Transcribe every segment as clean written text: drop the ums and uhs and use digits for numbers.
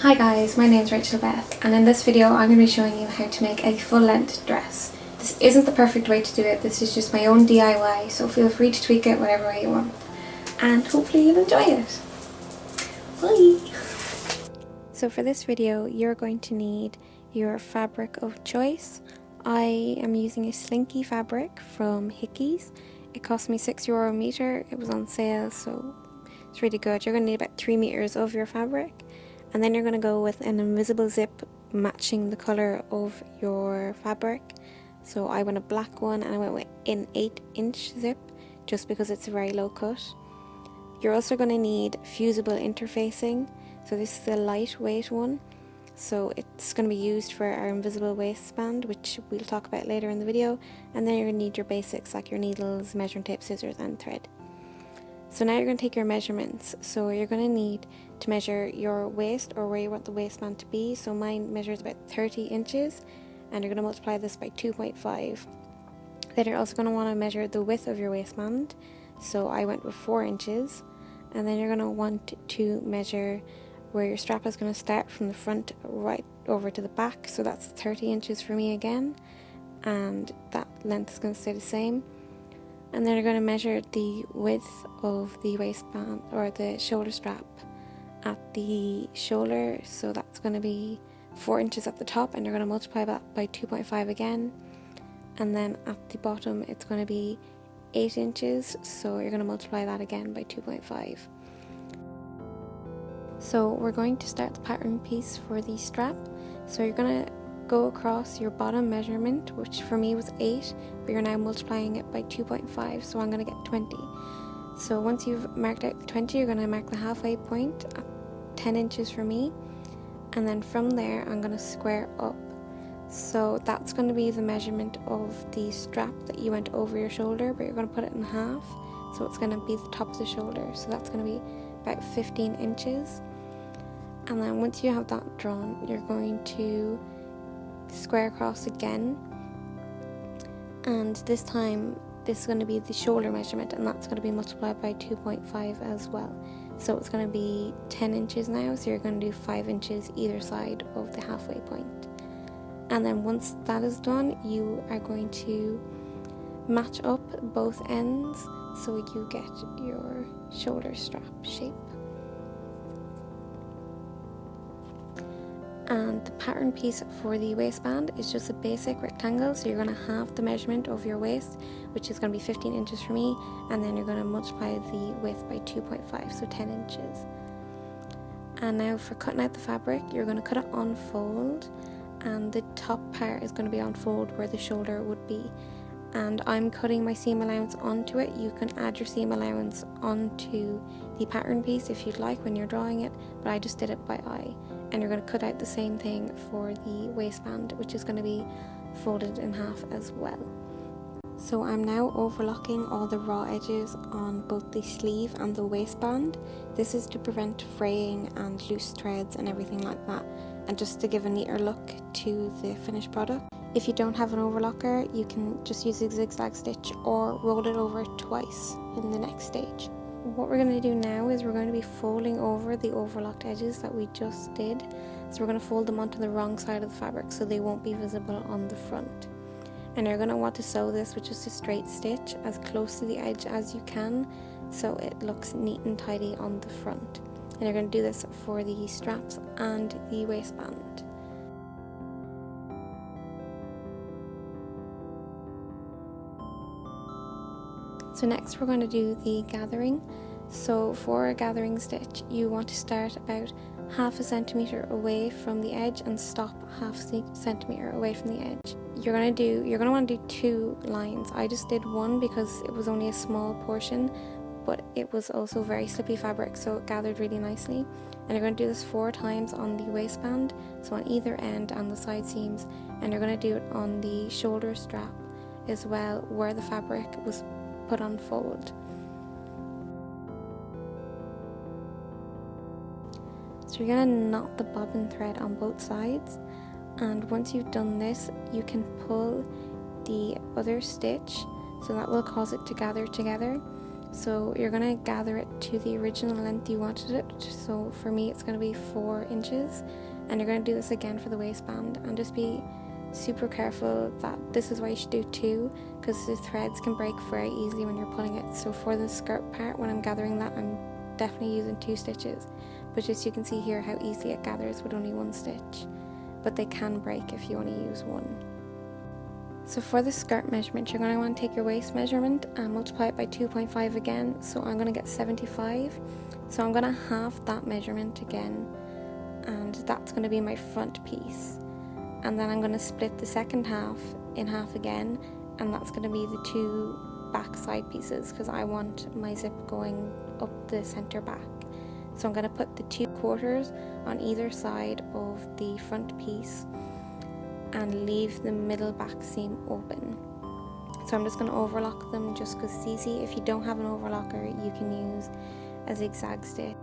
Hi guys, my name's RachelBeth, and in this video I'm going to be showing you how to make a full-length dress. This isn't the perfect way to do it, this is just my own DIY, so feel free to tweak it whatever way you want. And hopefully you'll enjoy it. Bye! So for this video you're going to need your fabric of choice. I am using a slinky fabric from Hickeys. It cost me €6 a metre, it was on sale, so it's really good. You're going to need about 3 meters of your fabric. And then you're going to go with an invisible zip matching the colour of your fabric. So I went a black one and I went with an 8-inch zip just because it's a very low cut. You're also going to need fusible interfacing. So this is a lightweight one. So it's going to be used for our invisible waistband, which we'll talk about later in the video. And then you're going to need your basics like your needles, measuring tape, scissors and thread. So now you're going to take your measurements. So you're going to need to measure your waist or where you want the waistband to be. So mine measures about 30 inches and you're going to multiply this by 2.5. Then you're also going to want to measure the width of your waistband. So I went with 4 inches. And then you're going to want to measure where your strap is going to start from the front right over to the back. So that's 30 inches for me again. And that length is going to stay the same. And then you're going to measure the width of the waistband or the shoulder strap at the shoulder. So that's going to be 4 inches at the top, and you're going to multiply that by 2.5 again. And then at the bottom it's going to be 8 inches, so you're going to multiply that again by 2.5. So we're going to start the pattern piece for the strap. So you're going to go across your bottom measurement, which for me was 8, but you're now multiplying it by 2.5, so I'm going to get 20. So once you've marked out the 20, you're going to mark the halfway point at 10 inches for me, and then from there I'm going to square up. So that's going to be the measurement of the strap that you went over your shoulder, but you're going to put it in half, so it's going to be the top of the shoulder, so that's going to be about 15 inches. And then once you have that drawn, you're going to square across again, and this time this is going to be the shoulder measurement, and that's going to be multiplied by 2.5 as well. So it's going to be 10 inches now, so you're going to do 5 inches either side of the halfway point. And then once that is done, you are going to match up both ends so you get your shoulder strap shape. And the pattern piece for the waistband is just a basic rectangle, so you're going to halve the measurement of your waist, which is going to be 15 inches for me, and then you're going to multiply the width by 2.5, so 10 inches. And now for cutting out the fabric, you're going to cut it on fold, and the top part is going to be on fold where the shoulder would be. And I'm cutting my seam allowance onto it. You can add your seam allowance onto the pattern piece if you'd like when you're drawing it, but I just did it by eye. And you're going to cut out the same thing for the waistband, which is going to be folded in half as well. So I'm now overlocking all the raw edges on both the sleeve and the waistband. This is to prevent fraying and loose threads and everything like that, and just to give a neater look to the finished product. If you don't have an overlocker, you can just use a zigzag stitch or roll it over twice in the next stage. What we're going to do now is we're going to be folding over the overlocked edges that we just did. So we're going to fold them onto the wrong side of the fabric so they won't be visible on the front. And you're going to want to sew this with just a straight stitch as close to the edge as you can so it looks neat and tidy on the front. And you're going to do this for the straps and the waistband. So next we're going to do the gathering. So for a gathering stitch, you want to start about half a centimetre away from the edge and stop half a centimetre away from the edge. You're going to want to do 2 lines. I just did one because it was only a small portion, but it was also very slippy fabric, so it gathered really nicely. And you're going to do this 4 times on the waistband, so on either end and the side seams, and you're going to do it on the shoulder strap as well, where the fabric was put on fold. So you're going to knot the bobbin thread on both sides, and once you've done this you can pull the other stitch, so that will cause it to gather together, So you're going to gather it to the original length you wanted it. So for me it's going to be 4 inches, and you're going to do this again for the waistband, and just be super careful that this is why you should do 2, because the threads can break very easily when you're pulling it. So for the skirt part, when I'm gathering that, I'm definitely using 2 stitches, but just you can see here how easily it gathers with only 1 stitch, but they can break if you only use 1. So for the skirt measurement, you're going to want to take your waist measurement and multiply it by 2.5 again. So I'm going to get 75, so I'm going to half that measurement again, and that's going to be my front piece. And then I'm going to split the second half in half again, and that's going to be the 2 back side pieces, because I want my zip going up the center back. So I'm going to put the 2 quarters on either side of the front piece and leave the middle back seam open. So I'm just going to overlock them just because it's easy. If you don't have an overlocker, you can use a zigzag stitch.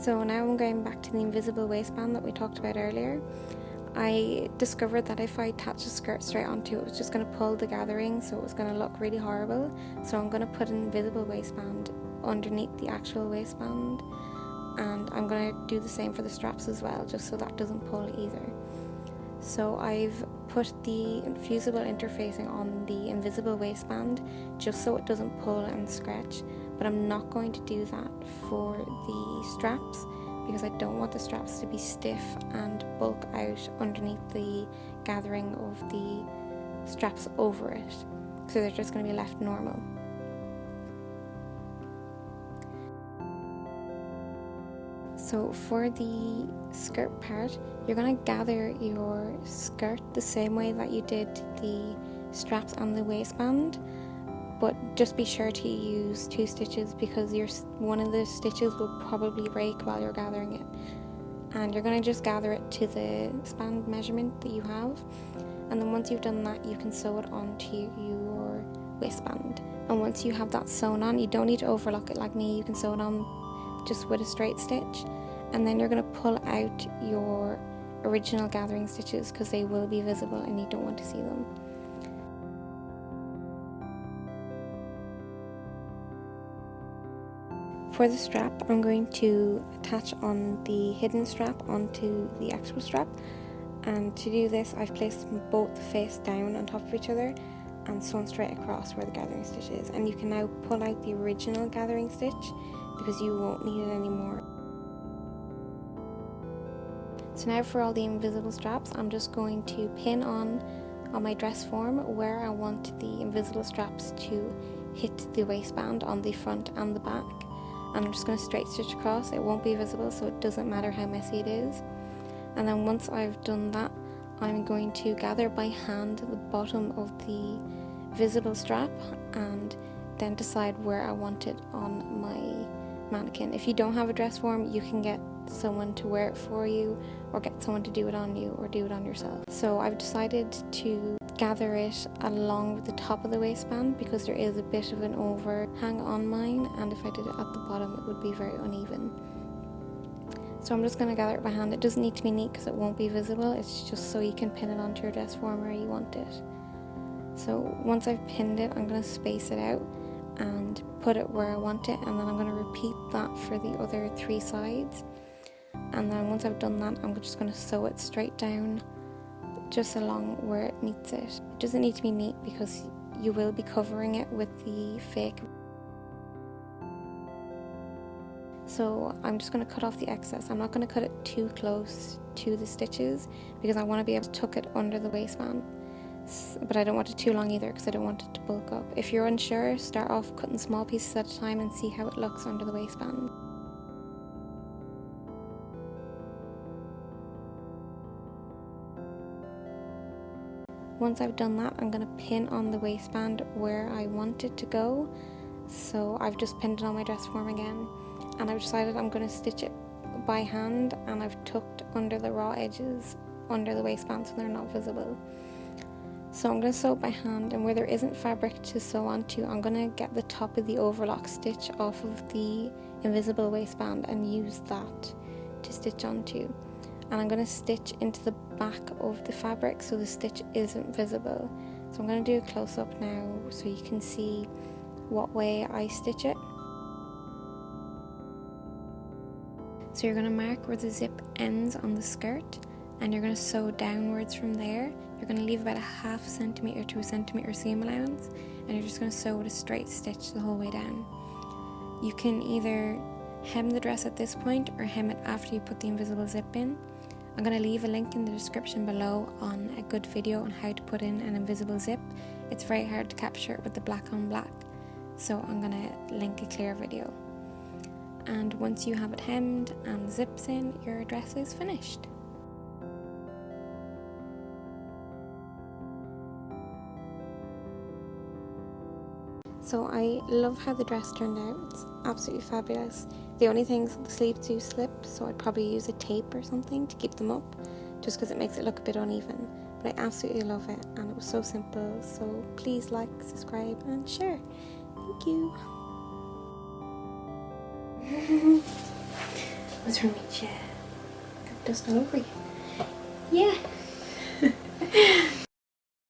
So now I'm going back to the invisible waistband that we talked about earlier. I discovered that if I attach the skirt straight onto it, it was just going to pull the gathering, so it was going to look really horrible. So I'm going to put an invisible waistband underneath the actual waistband, and I'm going to do the same for the straps as well, just so that doesn't pull either. So I've put the fusible interfacing on the invisible waistband just so it doesn't pull and scratch, but I'm not going to do that for the straps because I don't want the straps to be stiff and bulk out underneath the gathering of the straps over it, so they're just going to be left normal. So for the skirt part, you're going to gather your skirt the same way that you did the straps and the waistband, but just be sure to use 2 stitches because one of the stitches will probably break while you're gathering it. And you're going to just gather it to the span measurement that you have, and then once you've done that, you can sew it onto your waistband. And once you have that sewn on, you don't need to overlock it like me, you can sew it on just with a straight stitch, and then you're going to pull out your original gathering stitches because they will be visible and you don't want to see them. For the strap, I'm going to attach on the hidden strap onto the actual strap, and to do this I've placed them both face down on top of each other and sewn straight across where the gathering stitch is, and you can now pull out the original gathering stitch because you won't need it anymore. So now for all the invisible straps, I'm just going to pin on my dress form where I want the invisible straps to hit the waistband on the front and the back. And I'm just going to straight stitch across. It won't be visible, so it doesn't matter how messy it is. And then once I've done that, I'm going to gather by hand the bottom of the visible strap and then decide where I want it on my mannequin. If you don't have a dress form, you can get someone to wear it for you, or get someone to do it on you, or do it on yourself. So I've decided to gather it along the top of the waistband because there is a bit of an overhang on mine, and if I did it at the bottom it would be very uneven. So I'm just going to gather it by hand. It doesn't need to be neat because it won't be visible, it's just so you can pin it onto your dress form where you want it. So once I've pinned it, I'm going to space it out and put it where I want it, and then I'm going to repeat that for the other 3 sides. And then once I've done that, I'm just going to sew it straight down just along where it meets it. It doesn't need to be neat because you will be covering it with the fake. So I'm just going to cut off the excess. I'm not going to cut it too close to the stitches because I want to be able to tuck it under the waistband. But I don't want it too long either because I don't want it to bulk up. If you're unsure, start off cutting small pieces at a time and see how it looks under the waistband. Once I've done that, I'm going to pin on the waistband where I want it to go. So I've just pinned it on my dress form again, and I've decided I'm going to stitch it by hand, and I've tucked under the raw edges under the waistband so they're not visible. So I'm going to sew it by hand, and where there isn't fabric to sew onto, I'm going to get the top of the overlock stitch off of the invisible waistband and use that to stitch onto. and I'm going to stitch into the back of the fabric so the stitch isn't visible. So I'm going to do a close-up now so you can see what way I stitch it. So you're going to mark where the zip ends on the skirt, and you're going to sew downwards from there. You're going to leave about a ½ centimetre to a centimetre seam allowance, and you're just going to sew with a straight stitch the whole way down. You can either hem the dress at this point or hem it after you put the invisible zip in. I'm going to leave a link in the description below on a good video on how to put in an invisible zip. It's very hard to capture it with the black on black, so I'm going to link a clear video. And once you have it hemmed and the zips in, your dress is finished. So I love how the dress turned out. It's absolutely fabulous. The only thing is the sleeves do slip, so I'd probably use a tape or something to keep them up, just because it makes it look a bit uneven. But I absolutely love it, and it was so simple. So please like, subscribe and share. Thank you. What's wrong with you? Got dust all over you. Yeah.